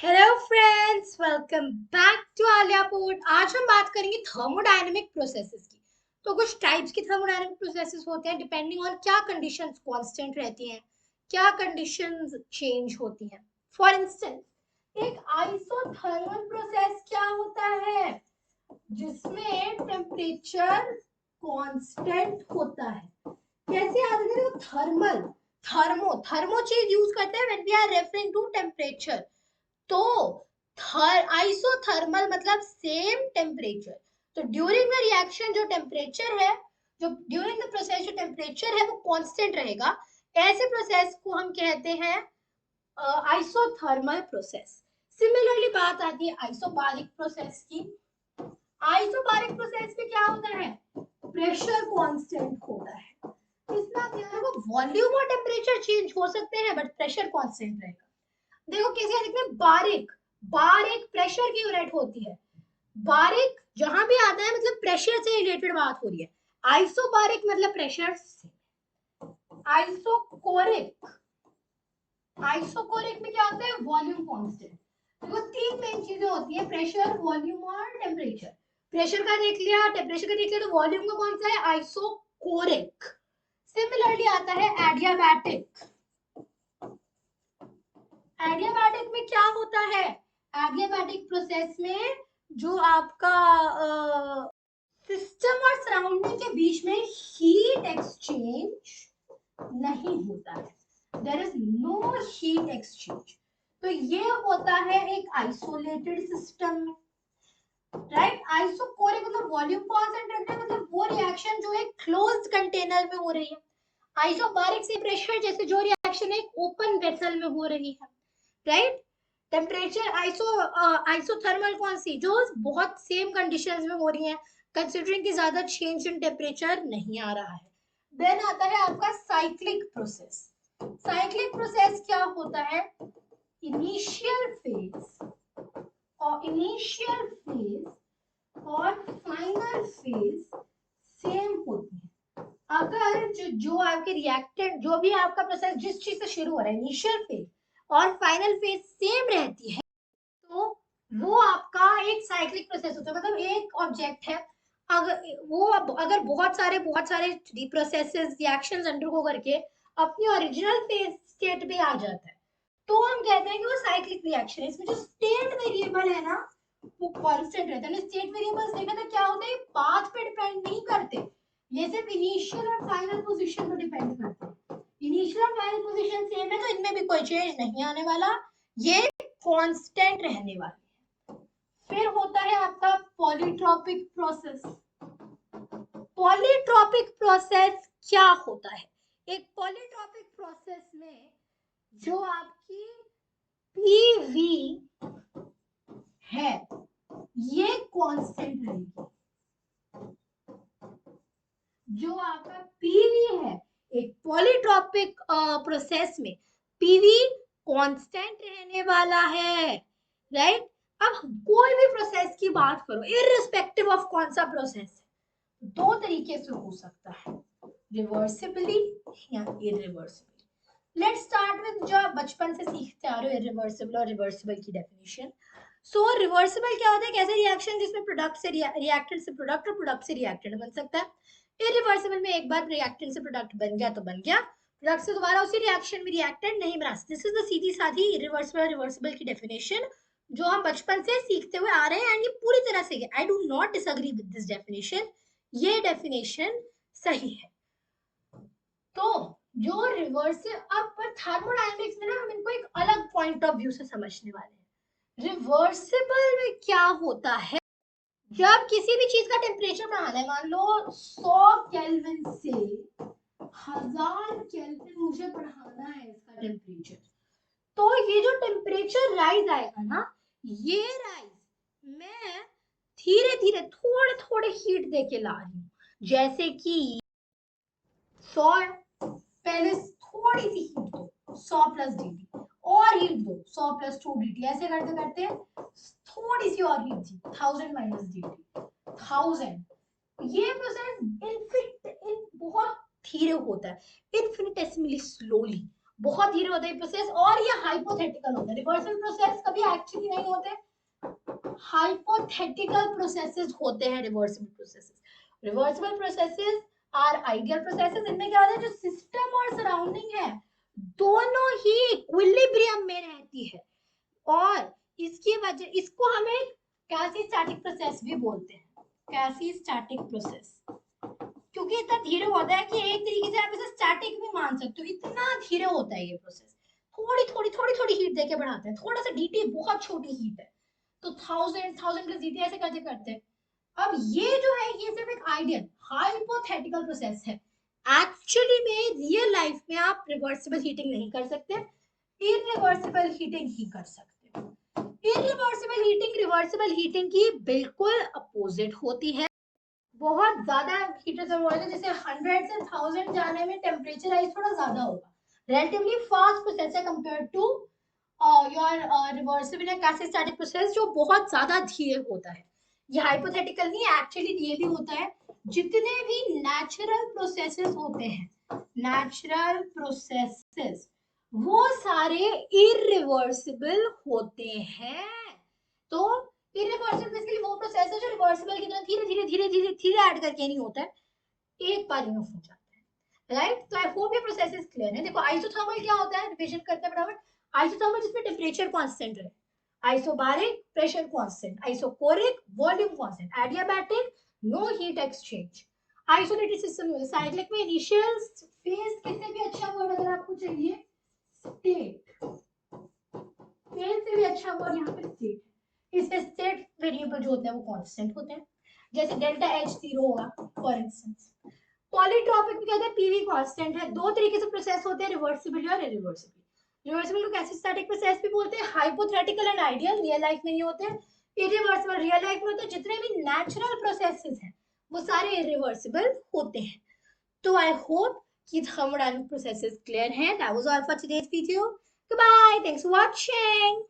Hello friends, welcome back to Aliya port. आज हम बात करेंगे थर्मोडायनेमिक प्रोसेसेस की। तो कुछ टाइप्स की थर्मोडायनेमिक प्रोसेसेस होते हैं डिपेंडिंग ऑन क्या कंडीशंस कांस्टेंट रहती हैं, क्या कंडीशंस चेंज होती हैं। फॉर इंस्टेंस, एक आइसोथर्मल प्रोसेस क्या होता है जिसमें टेम्परेचर कांस्टेंट होता है। कैसे याद रखें? तो थर्मल, थर्मो चीज यूज करते हैं when we are referring to temperature. तो आइसोथर्मल मतलब सेम टेम्परेचर। तो ड्यूरिंग द रिएक्शन जो टेम्परेचर है, जो ड्यूरिंग द प्रोसेस जो टेम्परेचर है वो कांस्टेंट रहेगा। ऐसे प्रोसेस को हम कहते हैं आइसोथर्मल प्रोसेस। सिमिलरली बात आती है आइसोबारिक प्रोसेस की। आइसोबारिक प्रोसेस में क्या होता है? प्रेशर कांस्टेंट होता है। इसमें क्या है, वो वॉल्यूम और टेम्परेचर चेंज हो सकते हैं बट प्रेशर कांस्टेंट रहेगा। देखो कैसे देखते हैं, बारिक, बारिक प्रेशर की यूनिट होती है। बारिक जहां भी आता है मतलब प्रेशर से रिलेटेड बात हो रही है। आइसोबारिक मतलब प्रेशर से। आइसोकोरिक, आइसोकोरिक में क्या होता है? Volume constant. देखो तीन मेन चीजें होती है, प्रेशर, वॉल्यूम और टेम्परेचर। प्रेशर का देख लिया, टेम्परेचर का देख लिया, तो वॉल्यूम का कौन सा है? आइसोकोरिक। सिमिलरली आता है एडियाबैटिक। एडियाबैटिक में क्या होता है? एडियाबैटिक प्रोसेस में जो आपका सिस्टम और सराउंडिंग के बीच में हीट एक्सचेंज नहीं होता है। There is no heat exchange. तो ये होता है एक आइसोलेटेड सिस्टम में, राइट। आइसोकोरिक मतलब वॉल्यूम कांस्टेंट है, मतलब वो रिएक्शन जो एक क्लोज्ड कंटेनर में हो रही है। आइसोबारिक से प्रेशर जैसे जो रिएक्शन एक ओपन वेसल में हो रही है, राइट। टेम्परेचर आइसोथर्मल कौन सी? जो बहुत सेम कंडीशंस में हो रही है, कंसिडरिंग कि ज्यादा चेंज इन टेम्परेचर नहीं आ रहा है। देन आता है आपका साइक्लिक प्रोसेस। साइक्लिक प्रोसेस क्या होता है? इनिशियल फेज और फाइनल फेज सेम होती है। अगर जो आपके रिएक्टेंट, जो भी आपका प्रोसेस जिस चीज से शुरू हो रहा है, इनिशियल फेज और फाइनल फेज सेम रहती है, तो वो आपका एक साइक्लिक प्रोसेस होता है। मतलब एक ऑब्जेक्ट है, अगर बहुत सारे प्रोसेसेस रिएक्शंस अंडरगो करके अपनी ओरिजिनल फेज स्टेट पे आ जाता है, तो हम कहते हैं कि वो साइक्लिक रिएक्शन है। इसमें जो स्टेट वेरिएबल है ना, वो कांस्टेंट रहता है। स्टेट वेरिएबल्स देखा था क्या होता है? पाथ पे डिपेंड नहीं करते, ये सिर्फ इनिशियल और फाइनल पोजीशन पर डिपेंड करते हैं। इनिशियल और फाइनल पोजीशन सेम है तो इनमें भी कोई चेंज नहीं आने वाला, ये कांस्टेंट रहने वाला। फिर होता है आपका पॉलीट्रॉपिक प्रोसेस। पॉलीट्रॉपिक प्रोसेस क्या होता है? एक पॉलीट्रॉपिक प्रोसेस में जो आपकी पीवी है ये कांस्टेंट रहेगी। जो आपका पीवी है एक पॉलीट्रॉपिक प्रोसेस में, पीवी कांस्टेंट रहने वाला है, राइट। अब कोई भी प्रोसेस की बात करो, इररिस्पेक्टिव ऑफ कौन सा प्रोसेस, दो तरीके से हो सकता है, रिवर्सिबली या इरिवर्सिबली। लेट्स स्टार्ट विद जो आप बचपन से सीखते आ रहे हो, इरिवर्सिबल और रिवर्सिबल की डेफिनेशन। सो रिवर्सिबल क्या होता है? कैसे रिएक्शन जिसमें प्रोडक्ट से रिएक्टेंट से प्रोडक्ट और प्रोडक्ट से रिएक्टेंट बन सकता है। इरिवर्सिबल में एक बार रिएक्टेंट से प्रोडक्ट बन गया तो बन गया, प्रोडक्ट से दोबारा उसी रिएक्शन में रिएक्टेंट नहीं बना सकते। दिस इज द सीधी साधी इरिवर्सिबल और रिवर्सिबल की डेफिनेशन जो हम बचपन से सीखते हुए आ रहे हैं, एंड ये पूरी तरह से, I do not disagree with this definition, ये डेफिनेशन सही है। तो जो रिवर्सिबल, अब पर थर्मोडायनेमिक्स में ना हम इनको एक अलग पॉइंट ऑफ व्यू से समझने वाले हैं। रिवर्सिबल में क्या होता है? जब किसी भी चीज का टेम्परेचर बढ़ाना है, मान लो 100 केल्विन से 1000 केल्विन मुझे बढ़ाना है इसका टेम्परेचर, तो ये जो टेम्परेचर राइज आएगा ना, ये राइज मैं धीरे धीरे थोड़े थोड़े हीट देके ला रही हूँ। जैसे कि 100 पहले थोड़ी सी हीट दो, 100 प्लस dt, और हीट दो 100 प्लस 2 dt, ऐसे करते करते थोड़ी सी और हीट दी, 1000 माइनस dt, 1000। ये प्रोसेस बहुत धीरे होता है, इन्फिनिटेसिमली स्लोली। बहुत धीरे होता है प्रोसेस, और ये हाइपोथेटिकल होता है। रिवर्सिबल प्रोसेस कभी एक्चुअली नहीं होते, हाइपोथेटिकल प्रोसेसेस होते हैं reversible processes. Reversible processes are ideal processes. इनमें क्या होता है, जो सिस्टम और सराउंडिंग है दोनों ही इक्विलिब्रियम में रहती है, और इसकी वजह, इसको हमें क्वासी-स्टैटिक प्रोसेस भी बोलते हैं, क्वासी-स्टैटिक प्रोसेस, क्योंकि इतना धीरे होता है कि एक तरीके से आप इसे स्टैटिक भी मान सकते हो, इतना धीरे होता है ये प्रोसेस। थोड़ी हीट देके बढ़ाते हैं, थोड़ा सा डीटी, बहुत छोटी हीट है तो 1000 प्लस डीटी ऐसे करते करते। अब ये जो है ये सिर्फ एक आइडियल हाइपोथेटिकल प्रोसेस है। एक्चुअली में रियल लाइफ में आप रिवर्सिबल हीटिंग नहीं कर सकते, इरिवर्सिबल हीटिंग ही कर सकते हो। इरिवर्सिबल हीटिंग रिवर्सिबल हीटिंग की बिल्कुल अपोजिट होती है। बहुत ज्यादा हीटर जरूर होता है, जैसे 100 से 1000 जाने में टेम्परेचर राइज थोड़ा ज्यादा होगा, relatively fast process है compared to your reversible या quasi-static process जो बहुत ज्यादा धीरे होता है। ये हाइपोथेटिकल नहीं, एक्चुअली ये भी होता है। जितने भी नेचुरल प्रोसेसेस होते हैं, नेचुरल प्रोसेसेस, वो सारे इरिवर्सिबल होते हैं। तो इरिवर्सिबल बेसिकली वो प्रोसेस है जो रिवर्सिबल की तरह धीरे धीरे धीरे धीरे धीरे ऐड करके नहीं होता है, एक बार में हो जाता है, राइट। तो आई होप ये प्रोसेस इज क्लियर है। देखो आइसोथर्मल क्या होता है, रिवीजन करते हैं फटाफट। आइसोथर्मल जिसमें टेम्परेचर कांस्टेंट रहे, isobaric pressure constant, isochoric volume constant, adiabatic no heat exchange. Isolated system में, साइक्लिक में इनिशियल फेज किससे भी अच्छा वर्ड अगर आपको चाहिए, स्टेट, फेज से भी अच्छा वर्ड यहाँ पे स्टेट। इसमें स्टेट वेरिएबल जो होते हैं वो कांस्टेंट होते हैं, जैसे डेल्टा एच जीरो होगा फॉर इंस्टेंस। पॉलीट्रॉपिक में कहते हैं पीवी कांस्टेंट है। दो तरीके से प्रोसेस होते हैं, रिवर्सिबल और इरिवर्सिबल। रिवर्सिबल को क्वासी-स्टैटिक प्रोसेस भी बोलते हैं, hypothetical and ideal real life में नहीं होते। इरिवर्सिबल रियल लाइफ में होते हैं। जितने भी नेचुरल प्रोसेसेस हैं वो सारे इरिवर्सिबल होते हैं। तो आई होप कि थर्मोडायनामिक प्रोसेसेस क्लियर हैं। That was all for today's video. Goodbye. Thanks for watching.